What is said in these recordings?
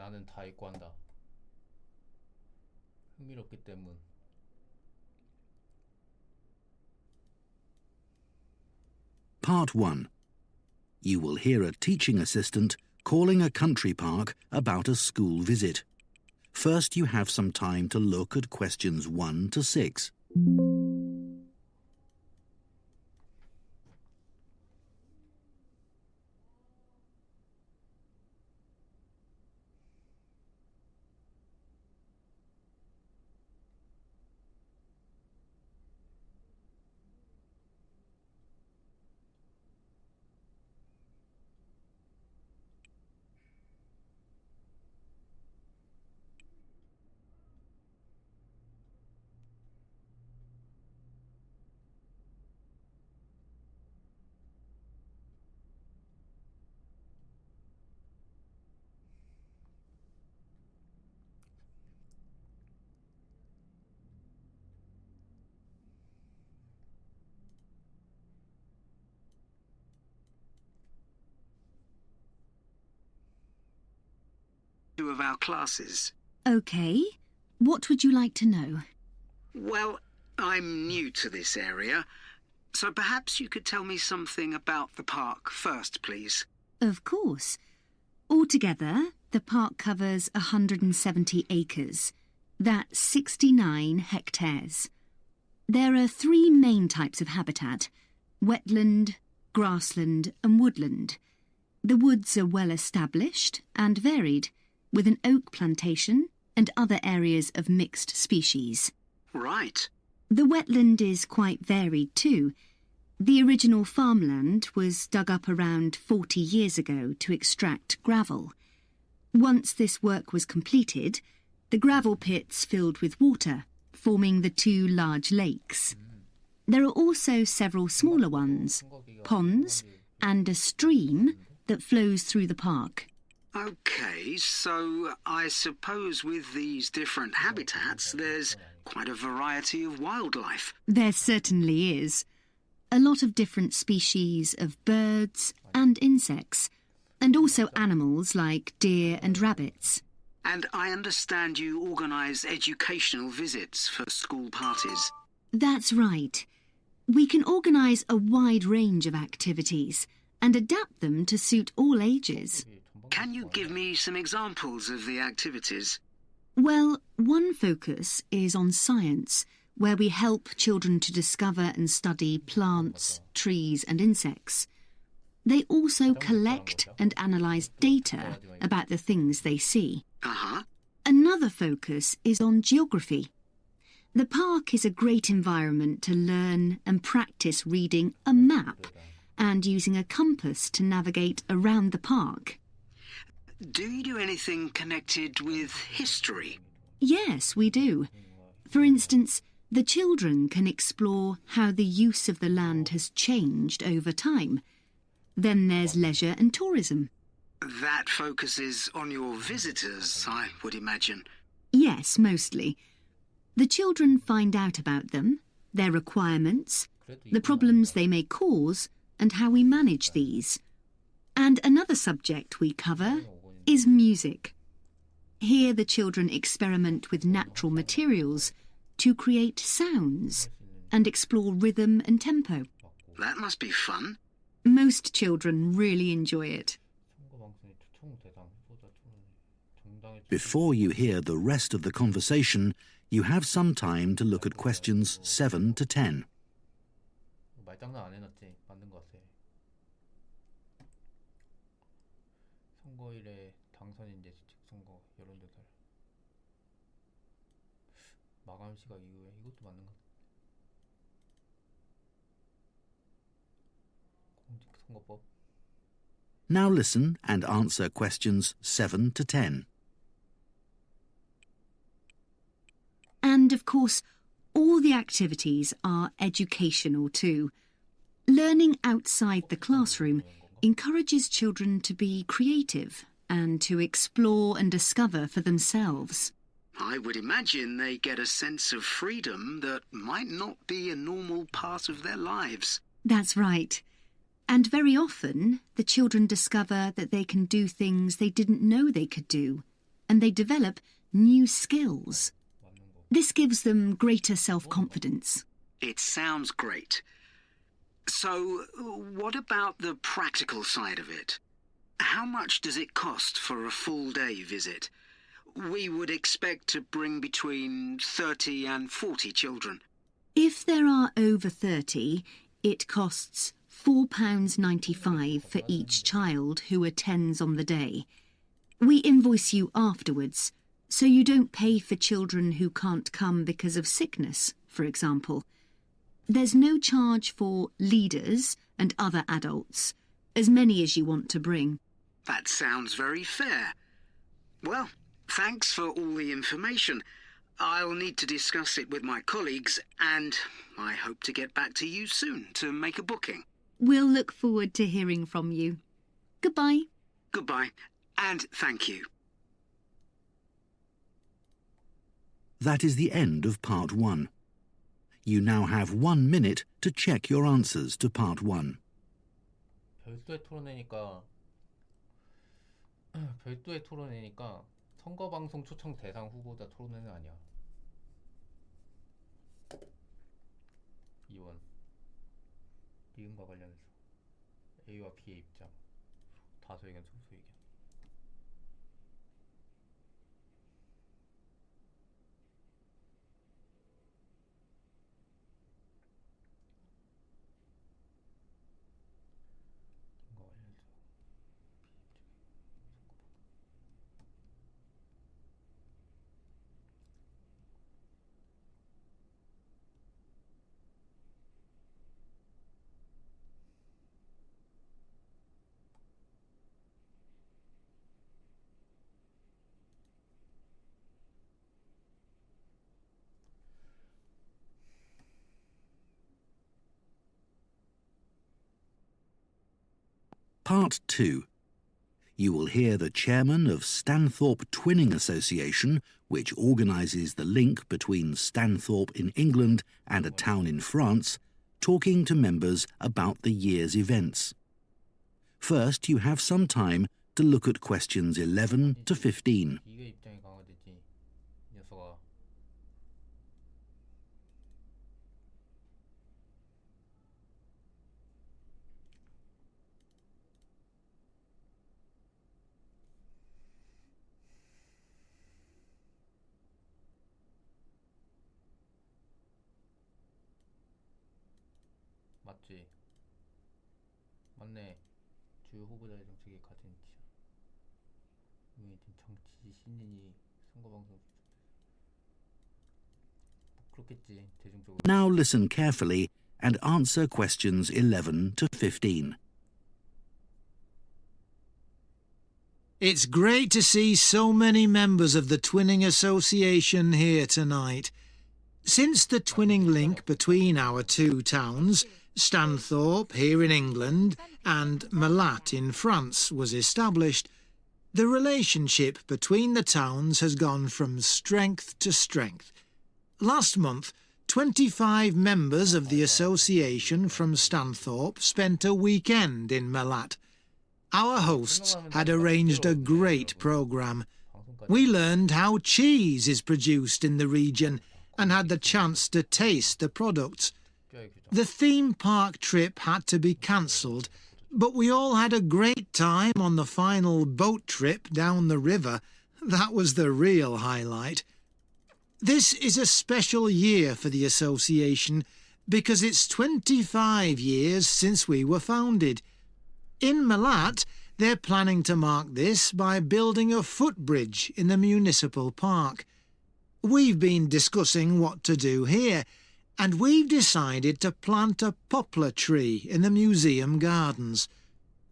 나는 다 읽고 한다. 흥미롭기 때문. Part 1. You will hear a teaching assistant calling a country park about a school visit. First, you have some time to look at questions 1 to 6. Of our classes. OK. What would you like to know? Well, I'm new to this area, so perhaps you could tell me something about the park first, please. Of course. Altogether, the park covers 170 acres. That's 69 hectares. There are 3 main types of habitat: wetland, grassland and woodland. The woods are well established and varied, with an oak plantation and other areas of mixed species. Right. The wetland is quite varied too. The original farmland was dug up around 40 years ago to extract gravel. Once this work was completed, the gravel pits filled with water, forming the 2 large lakes. There are also several smaller ones, ponds, and a stream that flows through the park. OK, so I suppose with these different habitats, there's quite a variety of wildlife. There certainly is. A lot of different species of birds and insects, and also animals like deer and rabbits. And I understand you organise educational visits for school parties. That's right. We can organise a wide range of activities and adapt them to suit all ages. Can you give me some examples of the activities? Well, one focus is on science, where we help children to discover and study plants, trees and insects. They also collect and analyse data about the things they see. Another focus is on geography. The park is a great environment to learn and practice reading a map and using a compass to navigate around the park. Do you do anything connected with history? Yes, we do. For instance, the children can explore how the use of the land has changed over time. Then there's leisure and tourism. That focuses on your visitors, I would imagine. Yes, mostly. The children find out about them, their requirements, the problems they may cause, and how we manage these. And another subject we cover is music. Here the children experiment with natural materials to create sounds and explore rhythm and tempo. That must be fun. Most children really enjoy it. Before you hear the rest of the conversation, you have some time to look at questions 7 to 10. 말장난 안 해놨지? 만든 거 같아. 선거일에 당선인제 직선거 여론조사를 마감 시각 이후에 이것도 맞는 것 같아. 공직선거법. Now listen and answer questions 7 to 10. And of course, all the activities are educational too. Learning outside the classroom encourages children to be creative and to explore and discover for themselves. I would imagine they get a sense of freedom that might not be a normal part of their lives. That's right. And very often, the children discover that they can do things they didn't know they could do. and they develop new skills. This gives them greater self-confidence. It sounds great. So, what about the practical side of it? How much does it cost for a full-day visit? We would expect to bring between 30 and 40 children. If there are over 30, it costs £4.95 for each child who attends on the day. We invoice you afterwards, so you don't pay for children who can't come because of sickness, for example. There's no charge for leaders and other adults, as many as you want to bring. That sounds very fair. Well, thanks for all the information. I'll need to discuss it with my colleagues, and I hope to get back to you soon to make a booking. We'll look forward to hearing from you. Goodbye. Goodbye, and thank you. That is the end of part 1. You now have 1 minute to check your answers to part 1. 별도의 토론회니까 선거방송 초청 대상 후보자 토론회는 아니야. 2번 리은과 관련해서 A와 B의 입장, 다수 의견, 소수 의견. Part 2. You will hear the chairman of Stanthorpe Twinning Association, which organises the link between Stanthorpe in England and a town in France, talking to members about the year's events. First, you have some time to look at questions 11 to 15. 네가 입장이 강화되지, 이 녀석아. 맞지? 맞네. 주요 후보자의 정책이 가진 지향, 정치 신인이 선거방송 그렇겠지, 대중적으로. Now listen carefully and answer questions 11 to 15. It's great to see so many members of the Twinning Association here tonight. Since the twinning link between our two towns, Stanthorpe here in England and Malat in France, was established, the relationship between the towns has gone from strength to strength. Last month, 25 members of the association from Stanthorpe spent a weekend in Malat. Our hosts had arranged a great programme. We learned how cheese is produced in the region and had the chance to taste the products. The theme park trip had to be cancelled, but we all had a great time on the final boat trip down the river. That was the real highlight. This is a special year for the association because it's 25 years since we were founded. In Malat, they're planning to mark this by building a footbridge in the municipal park. We've been discussing what to do here, and we've decided to plant a poplar tree in the museum gardens.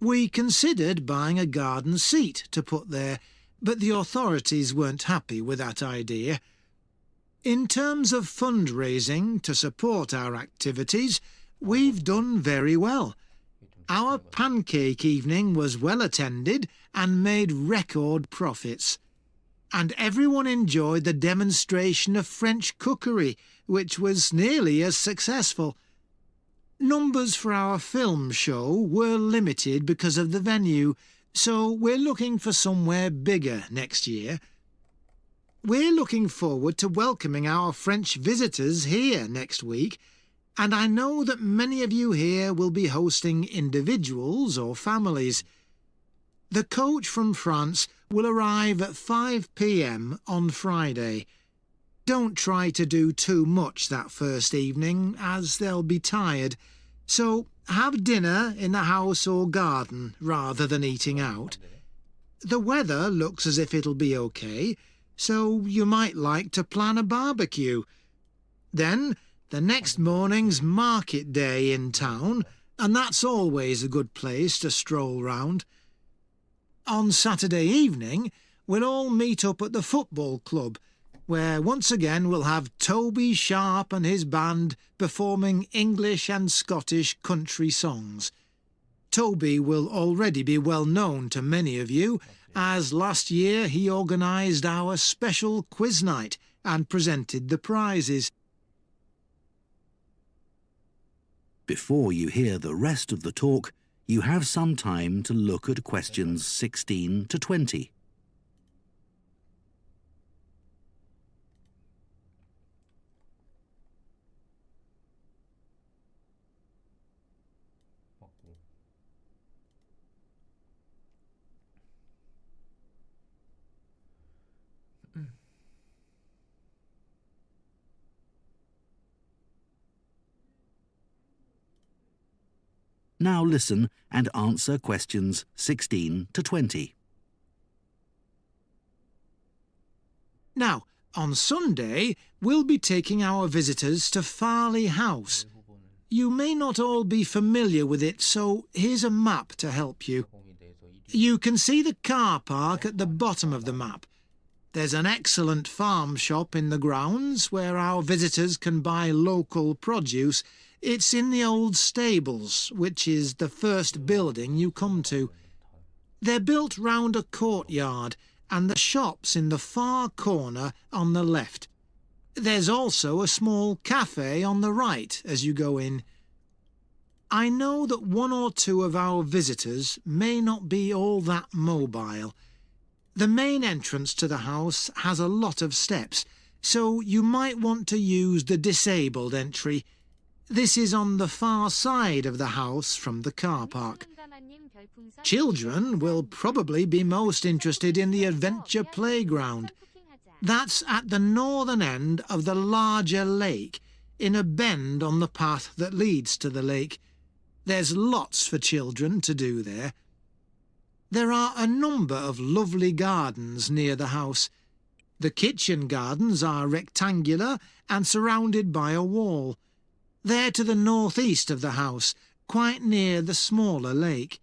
We considered buying a garden seat to put there, but the authorities weren't happy with that idea. In terms of fundraising to support our activities, we've done very well. Our pancake evening was well attended and made record profits. And everyone enjoyed the demonstration of French cookery, which was nearly as successful. Numbers for our film show were limited because of the venue, so we're looking for somewhere bigger next year. We're looking forward to welcoming our French visitors here next week, and I know that many of you here will be hosting individuals or families. The coach from France will arrive at 5 p.m. on Friday. Don't try to do too much that first evening, as they'll be tired. So have dinner in the house or garden rather than eating out. The weather looks as if it'll be okay, so you might like to plan a barbecue. Then the next morning's market day in town, and that's always a good place to stroll round. On Saturday evening, we'll all meet up at the football club, where once again we'll have Toby Sharp and his band performing English and Scottish country songs. Toby will already be well known to many of you, as last year he organised our special quiz night and presented the prizes. Before you hear the rest of the talk, you have some time to look at questions 16 to 20. Now listen and answer questions 16 to 20. Now, on Sunday, we'll be taking our visitors to Farley House. You may not all be familiar with it, so here's a map to help you. You can see the car park at the bottom of the map. There's an excellent farm shop in the grounds where our visitors can buy local produce. It's in the old stables, which is the first building you come to. They're built round a courtyard, and the shop's in the far corner on the left. There's also a small cafe on the right as you go in. I know that one or two of our visitors may not be all that mobile. The main entrance to the house has a lot of steps, so you might want to use the disabled entry. This is on the far side of the house from the car park. Children will probably be most interested in the adventure playground. That's at the northern end of the larger lake, in a bend on the path that leads to the lake. There's lots for children to do there. There are a number of lovely gardens near the house. The kitchen gardens are rectangular and surrounded by a wall. They're to the northeast of the house, quite near the smaller lake.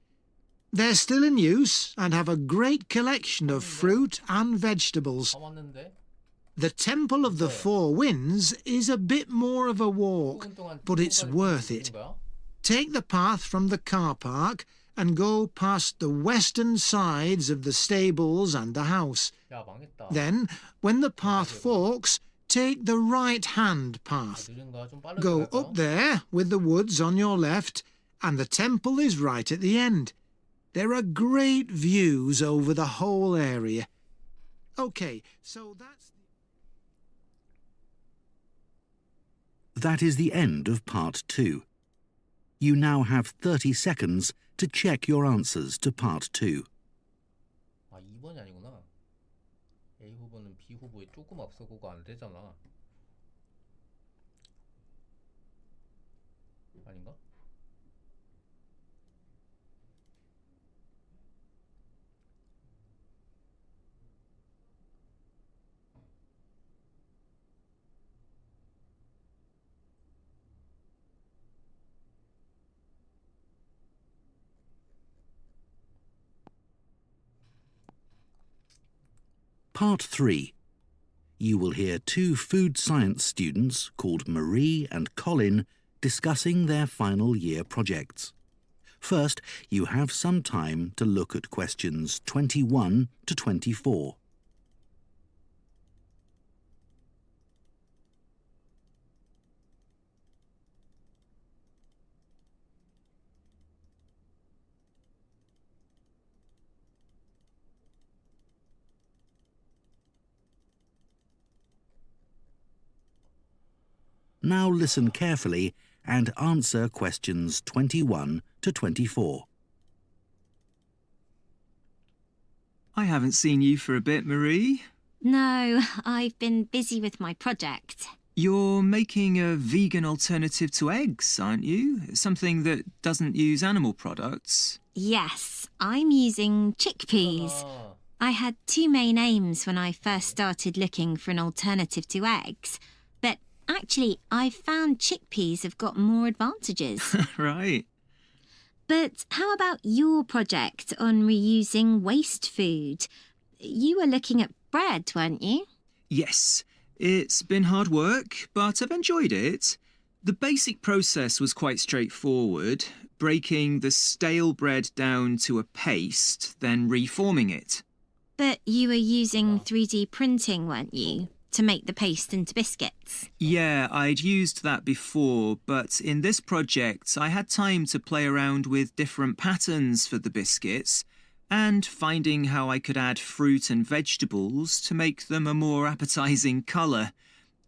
They're still in use and have a great collection of fruit and vegetables. The Temple of the Four Winds is a bit more of a walk, but it's worth it. Take the path from the car park and go past the western sides of the stables and the house. Then, when the path forks, take the right-hand path. Go up there with the woods on your left, and the temple is right at the end. There are great views over the whole area. OK, so that's... That is the end of part 2. You now have 30 seconds to check your answers to part 2. 아, 2번이 아니구나. A 후보는 B 후보에 조금 앞서고가 안 되잖아. 아닌가? Part 3. You will hear 2 food science students called Marie and Colin discussing their final year projects. First, you have some time to look at questions 21 to 24. Now listen carefully and answer questions 21 to 24. I haven't seen you for a bit, Marie. No, I've been busy with my project. You're making a vegan alternative to eggs, aren't you? Something that doesn't use animal products. Yes, I'm using chickpeas. I had two main aims when I first started looking for an alternative to eggs, but actually I found chickpeas have got more advantages. Right. But how about your project on reusing waste food? You were looking at bread, weren't you? Yes, it's been hard work, but I've enjoyed it. The basic process was quite straightforward, breaking the stale bread down to a paste, then reforming it. But you were using 3D printing, weren't you, to make the paste into biscuits? Yeah, I'd used that before, but in this project I had time to play around with different patterns for the biscuits and finding how I could add fruit and vegetables to make them a more appetising colour.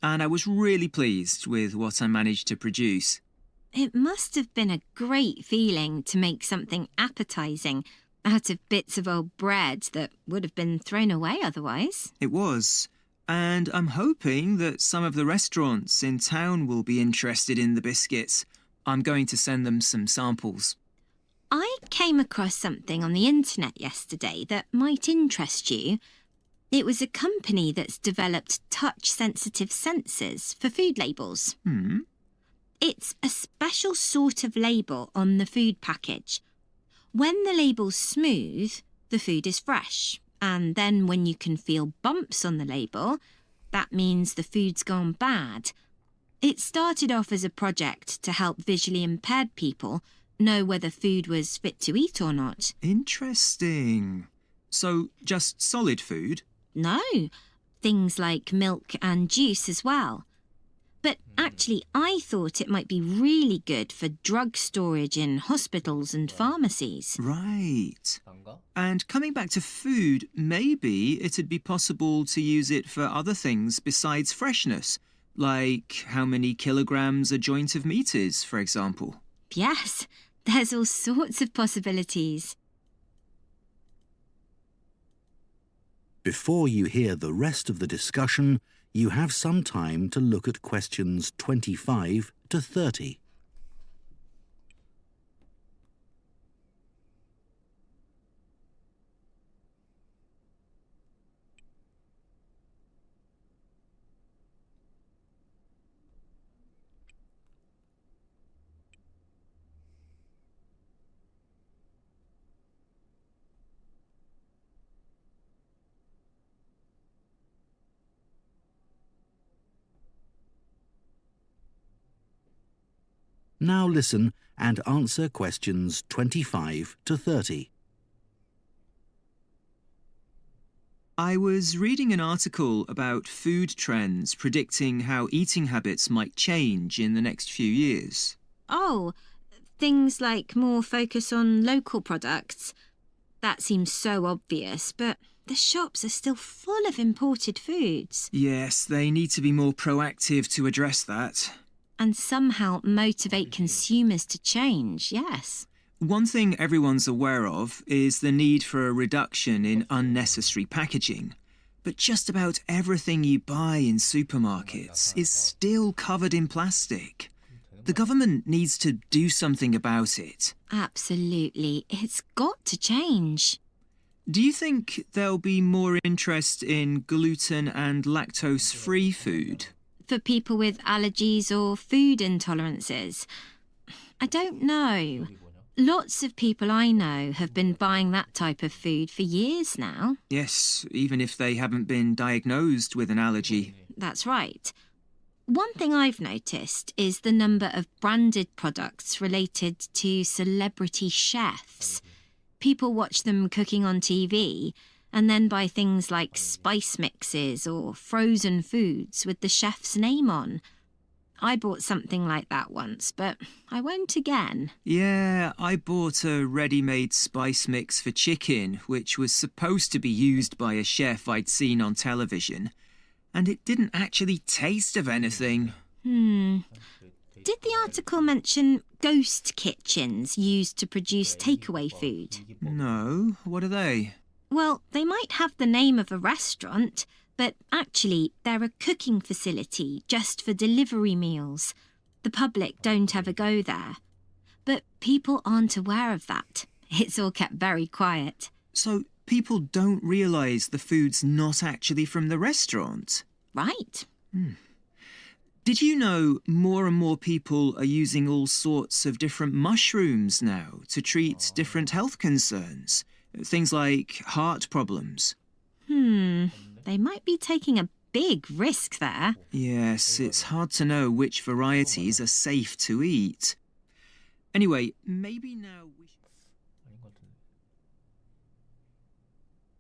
And I was really pleased with what I managed to produce. It must have been a great feeling to make something appetising out of bits of old bread that would have been thrown away otherwise. It was. And I'm hoping that some of the restaurants in town will be interested in the biscuits. I'm going to send them some samples. I came across something on the internet yesterday that might interest you. It was a company that's developed touch-sensitive sensors for food labels. It's a special sort of label on the food package. When the label's smooth, the food is fresh. And then when you can feel bumps on the label, that means the food's gone bad. It started off as a project to help visually impaired people know whether food was fit to eat or not. Interesting. So, just solid food? No, things like milk and juice as well. But actually, I thought it might be really good for drug storage in hospitals and pharmacies. Right. And coming back to food, maybe it'd be possible to use it for other things besides freshness, like how many kilograms a joint of meat is, for example. Yes, there's all sorts of possibilities. Before you hear the rest of the discussion, you have some time to look at questions 25 to 30. Now listen and answer questions 25 to 30. I was reading an article about food trends predicting how eating habits might change in the next few years. Oh, things like more focus on local products. That seems so obvious, but the shops are still full of imported foods. Yes, they need to be more proactive to address that. And somehow motivate consumers to change, yes. One thing everyone's aware of is the need for a reduction in unnecessary packaging. But just about everything you buy in supermarkets is still covered in plastic. The government needs to do something about it. Absolutely. It's got to change. Do you think there'll be more interest in gluten and lactose-free food? For people with allergies or food intolerances? I don't know. Lots of people I know have been buying that type of food for years now. Yes, even if they haven't been diagnosed with an allergy. That's right. One thing I've noticed is the number of branded products related to celebrity chefs. People watch them cooking on TV and then buy things like spice mixes or frozen foods with the chef's name on. I bought something like that once, but I won't again. Yeah, I bought a ready-made spice mix for chicken, which was supposed to be used by a chef I'd seen on television. And it didn't actually taste of anything. Did the article mention ghost kitchens used to produce takeaway food? No, what are they? Well, they might have the name of a restaurant, but actually they're a cooking facility just for delivery meals. The public don't ever go there. But people aren't aware of that. It's all kept very quiet. So people don't realise the food's not actually from the restaurant? Right. Did you know more and more people are using all sorts of different mushrooms now to treat different health concerns? Things like heart problems. They might be taking a big risk there. Yes, it's hard to know which varieties are safe to eat. Anyway, maybe now we should...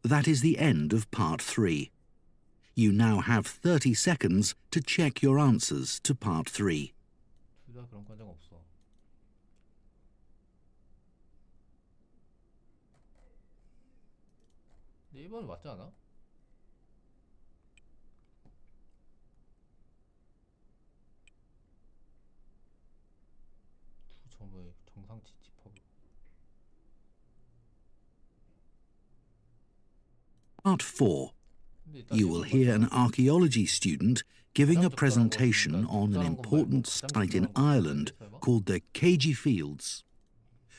That is the end of part 3. You now have 30 seconds to check your answers to part 3. 둘 다 그런 과정 없어. 근데 1번이 맞지 않아? 두 점의 정상치 집합. Part 4. You will hear an archaeology student giving a presentation on an important site in Ireland called the Cagey Fields.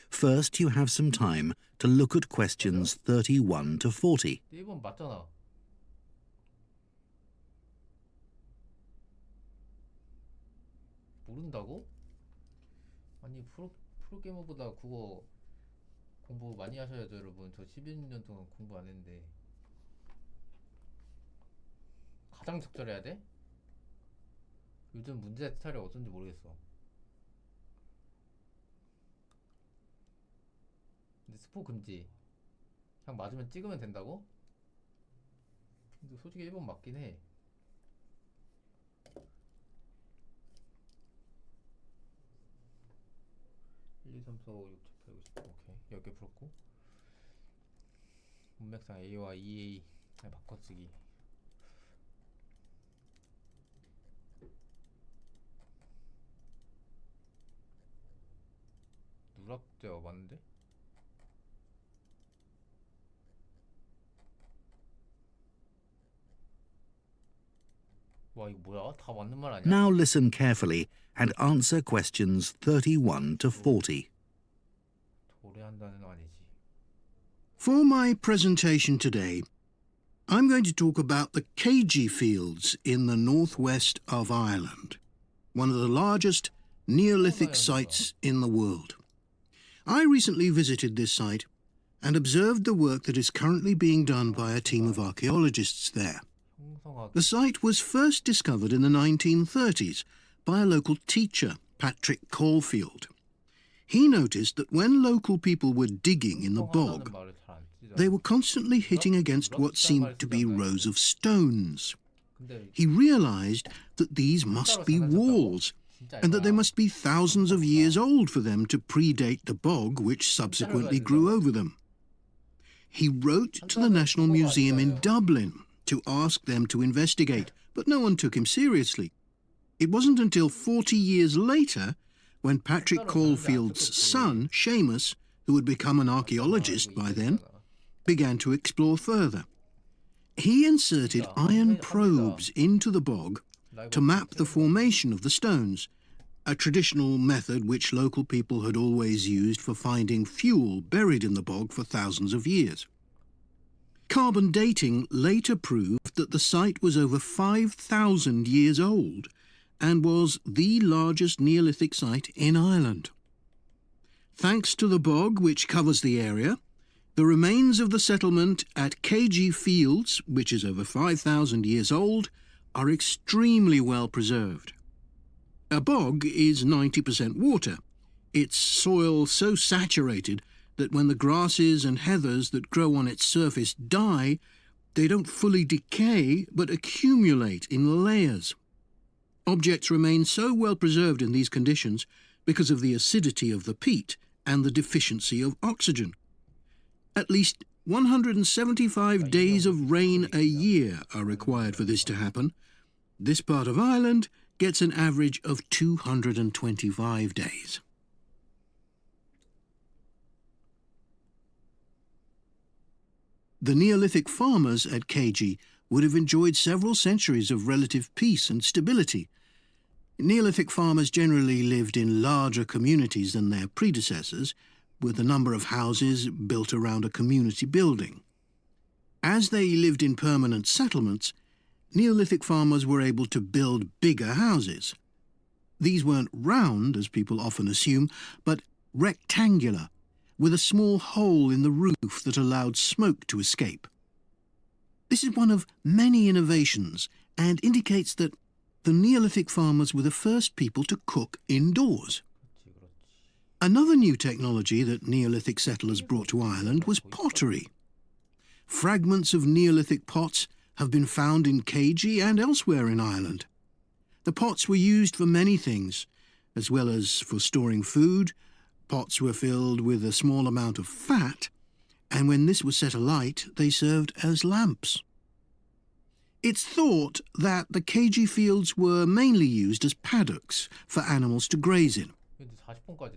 First, you have some time to look at questions 31 to 40. 1번 맞잖아. 모른다고? 아니 프로게이머보다 국어 공부 많이 하셔야죠 여러분. 저 11년 동안 공부 안 했는데 가장 적절해야 돼? 요즘 문제 스타일이 어쩐지 모르겠어. 근데 스포 금지. 그냥 맞으면 찍으면 된다고? 근데 솔직히 1번 맞긴 해. 1, 2, 3, 4, 5, 6, 7, 8, 9, 10. 오케이. 10개 풀었고. 문맥상 A와 EA 바꿔쓰기. 누락제가 맞는데? 와 이거 뭐야? 다 맞는 말 아니야? Now listen carefully and answer questions 31 to 40. 도래한다는 아니지. For my presentation today, I'm going to talk about the Cagey Fields in the northwest of Ireland, one of the largest Neolithic sites in the world. I recently visited this site and observed the work that is currently being done by a team of archaeologists there. The site was first discovered in the 1930s by a local teacher, Patrick Caulfield. He noticed that when local people were digging in the bog, they were constantly hitting against what seemed to be rows of stones. He realized that these must be walls, and that they must be thousands of years old for them to predate the bog which subsequently grew over them. He wrote to the National Museum in Dublin to ask them to investigate, but no one took him seriously. It wasn't until 40 years later, when Patrick Caulfield's son, Seamus, who had become an archaeologist by then, began to explore further. He inserted iron probes into the bog to map the formation of the stones, a traditional method which local people had always used for finding fuel buried in the bog for thousands of years. Carbon dating later proved that the site was over 5,000 years old and was the largest Neolithic site in Ireland. Thanks to the bog which covers the area, the remains of the settlement at Cagey Fields, which is over 5,000 years old, are extremely well preserved. A bog is 90% water, its soil so saturated that when the grasses and heathers that grow on its surface die, they don't fully decay but accumulate in layers. Objects remain so well preserved in these conditions because of the acidity of the peat and the deficiency of oxygen. At least 175 days of rain a year are required for this to happen. This part of Ireland gets an average of 225 days. The Neolithic farmers at Keiji would have enjoyed several centuries of relative peace and stability. Neolithic farmers generally lived in larger communities than their predecessors, with a number of houses built around a community building. As they lived in permanent settlements, Neolithic farmers were able to build bigger houses. These weren't round, as people often assume, but rectangular, with a small hole in the roof that allowed smoke to escape. This is one of many innovations and indicates that the Neolithic farmers were the first people to cook indoors. Another new technology that Neolithic settlers brought to Ireland was pottery. Fragments of Neolithic pots have been found in Keiji and elsewhere in Ireland. The pots were used for many things, as well as for storing food. Pots were filled with a small amount of fat, and when this was set alight, they served as lamps. It's thought that the Keiji fields were mainly used as paddocks for animals to graze in.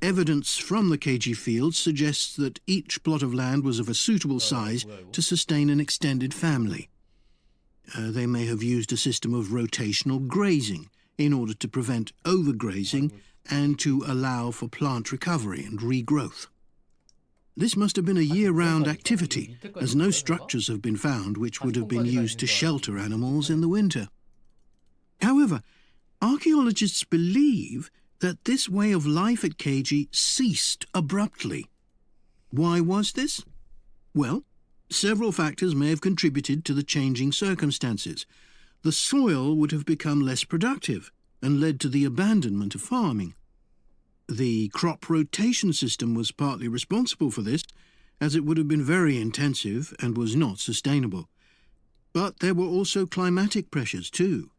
Evidence from the Keiji fields suggests that each plot of land was of a suitable size to sustain an extended family. They may have used a system of rotational grazing in order to prevent overgrazing and to allow for plant recovery and regrowth. This must have been a year-round activity, as no structures have been found which would have been used to shelter animals in the winter. However, archaeologists believe that this way of life at Keiji ceased abruptly. Why was this? Well, several factors may have contributed to the changing circumstances. The soil would have become less productive and led to the abandonment of farming. The crop rotation system was partly responsible for this, as it would have been very intensive and was not sustainable. But there were also climatic pressures too.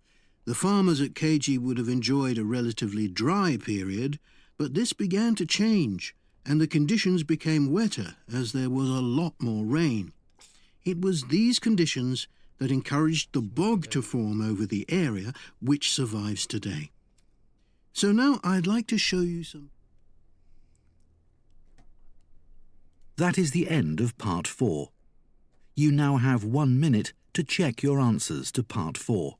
The farmers at Keiji would have enjoyed a relatively dry period, but this began to change, and the conditions became wetter as there was a lot more rain. It was these conditions that encouraged the bog to form over the area, which survives today. So now I'd like to show you some... That is the end of part 4. You now have 1 minute to check your answers to part 4.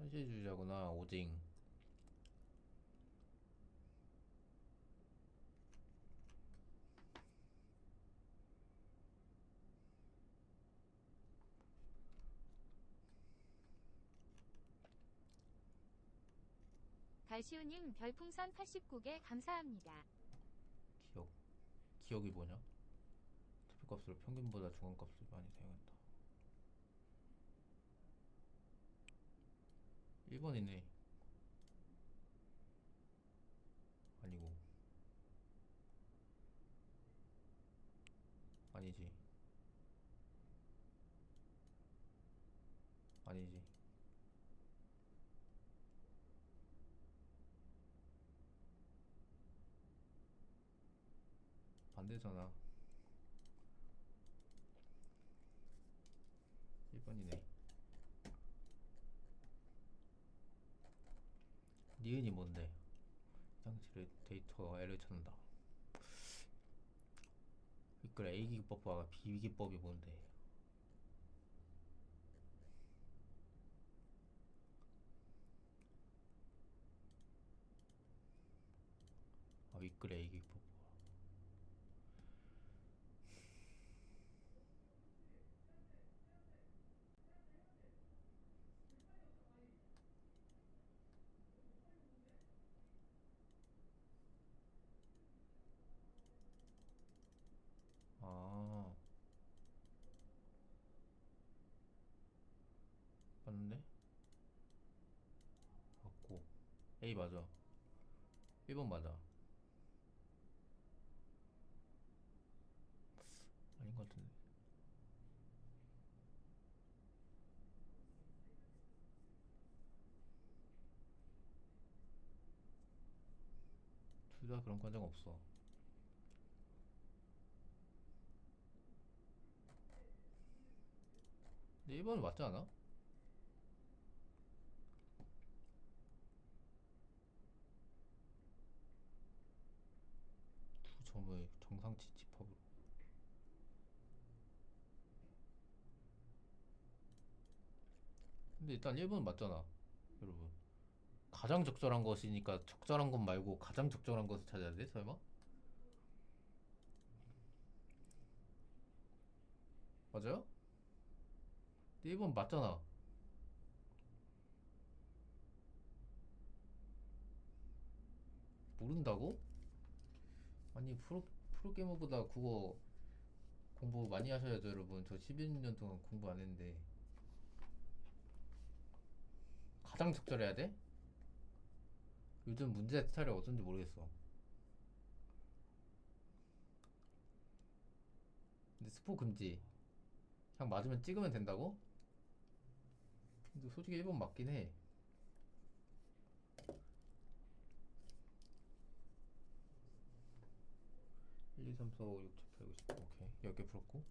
현실주의자구나. 오징. 달시우님 별풍선 89개 감사합니다. 기억이 뭐냐? 투표값으로 평균보다 중간값을 많이 사용했다. 1번이네. 아니고. 아니지. 아니지. 반대잖아. 1번이네. 니은이 뭔데? 장치를 데이터 L을 찾는다. 그래, A 기법과 B 기법이 뭔데? 위클 A 기법. A 맞아. 1번 맞아. 아닌 것 같은데. 둘 다 그런 과정 없어. 근데 1번은 맞지 않아? 두 점의 정상치 집합으로. 근데 일단 1번은 맞잖아, 여러분. 가장 적절한 것이니까 적절한 것 말고 가장 적절한 것을 찾아야 돼? 설마? 맞아요? 근데 1번 맞잖아. 모른다고? 아니 프로게이머보다 국어 공부 많이 하셔야죠, 여러분. 저 11년 동안 공부 안 했는데. 가장 적절해야 돼? 요즘 문제 스타일이 어떤지 모르겠어. 근데 스포 금지. 그냥 맞으면 찍으면 된다고? 근데 솔직히 1번 맞긴 해. 1, 2, 3, 4, 5, 6, 7, 8, 9, 10. 오케이. 10개 풀었고.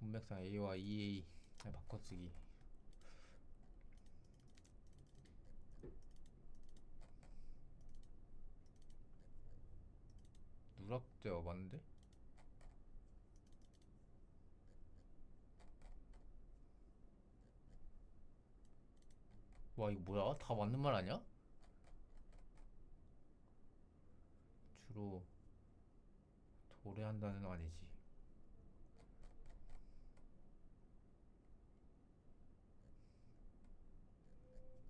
문맥상 A와 EA 바꿔쓰기. 누락제어 맞는데? 와, 이거 뭐야? 다 맞는 말 아니야? 주로 도래한다는 아니지.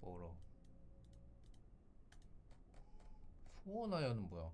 멀어. 소원하여는 뭐야?